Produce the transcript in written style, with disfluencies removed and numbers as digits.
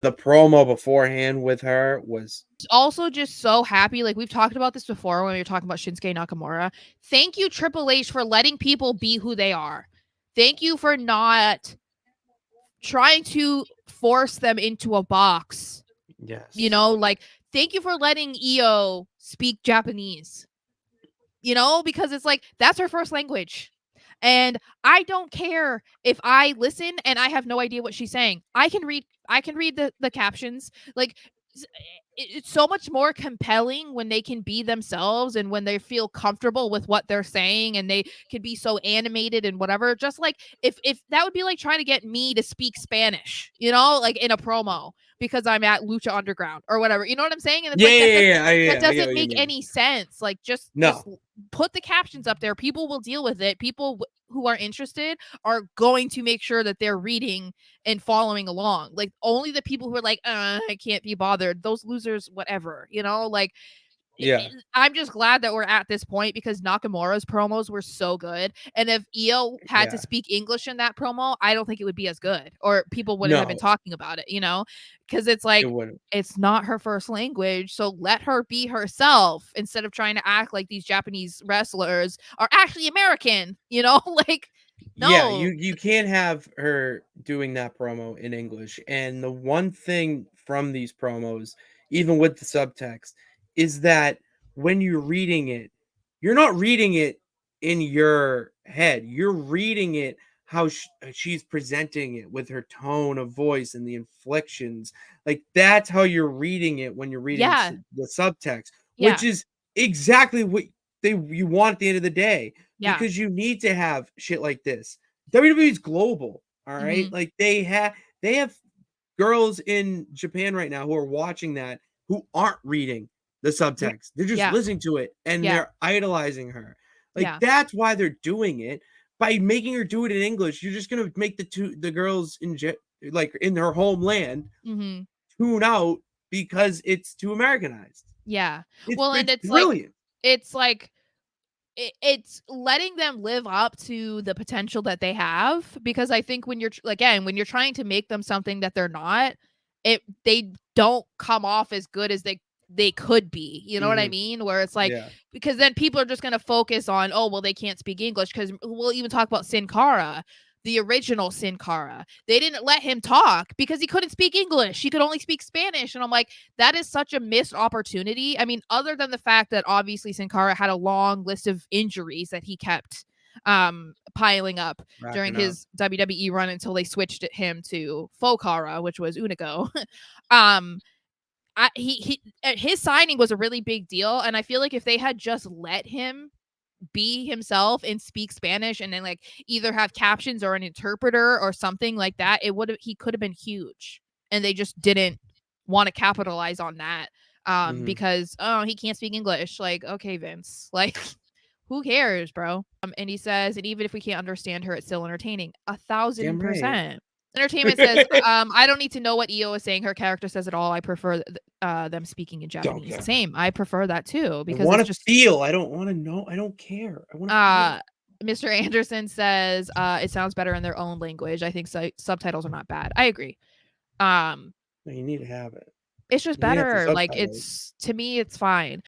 The promo beforehand with her was Also just so happy, like we've talked about this before when we were talking about Shinsuke Nakamura. Thank you, Triple H, for letting people be who they are. Thank you for not trying to force them into a box. yes. Like thank you for letting Io speak Japanese. Because it's like that's her first language. And I don't care if I listen and I have no idea what she's saying. I can read the captions. Like it's so much more compelling when they can be themselves and when they feel comfortable with what they're saying and they can be so animated and whatever. Just like if that would be like trying to get me to speak Spanish, like in a promo because I'm at Lucha Underground or whatever. You know what I'm saying? And it's Yeah, like that yeah, doesn't yeah, that I get doesn't what you make mean. any sense. Like just No. put the captions up there. People will deal with it. People who are interested are going to make sure that they're reading and following along. Like only the people who are like, I can't be bothered. Those losers, whatever. Like Yeah. I'm just glad that we're at this point because Nakamura's promos were so good. And if Io had to Yeah. speak English in that promo, I don't think it would be as good or people wouldn't have been No, talking about it. Because it's it like, wouldn't. it's not her first language. So let her be herself instead of trying to act like these Japanese wrestlers are actually American. Like, Yeah, no. you can't have her doing that promo in English. And the one thing from these promos, even with the subtext, is that when you're reading it, you're not reading it in your head. You're reading it how she's presenting it with her tone of voice and the inflections. Like that's how you're reading it when you're reading Yeah. the subtext, which Yeah. is exactly what you want at the end of the day, Yeah. because you need to have shit like this. WWE is global, all right? Hmm. Like they have girls in Japan right now who are watching that who aren't reading the Yeah. subtext. They're just Yeah. listening to it and Yeah. they're idolizing her. Like Yeah. that's why they're doing it. By making her do it in English, you're just gonna make the girls like in her homeland Hmm. tune out because it's too Americanized. Yeah. It's Well, and it's it's like, brilliant. it's like it's letting them live up to the potential that they have because I think when again when you're trying to make them something that they're not, they don't come off as good as they could be. You know what I Hmm. mean? Where it's like, Yeah. because then people are just going to focus on, oh well, they can't speak English, because we'll even talk about Sin Cara. The original Sin Cara, they didn't let him talk because he couldn't speak English. He could only speak Spanish. And I'm like, that is such a missed opportunity. I mean, other than the fact that obviously Sin Cara had a long list of injuries that he kept piling up during Racking up. his WWE run until they switched him to Faux Cara, which was Unico. um his signing was a really big deal, and I feel like if they had just let him be himself and speak Spanish and then like either have captions or an interpreter or something like that, he could have been huge. And they just didn't want to capitalize on that. Hmm. Because he can't speak English. Like, okay, Vince. Like, who cares, bro? And he says, and even if we can't understand her, it's still entertaining. A thousand Damn right. percent. Entertainment says, I don't need to know what Io is saying. Her character says it all. I prefer them speaking in Don't Japanese. care. Same. I prefer that too I because want it's to just feel. I don't want to know. I don't care. I want to feel. uh Mr. Anderson says it sounds better in their own language. I think subtitles are not bad. I agree. Um No, you need to have it. it's just You need to have the better. Like subtitles. it's to me it's fine.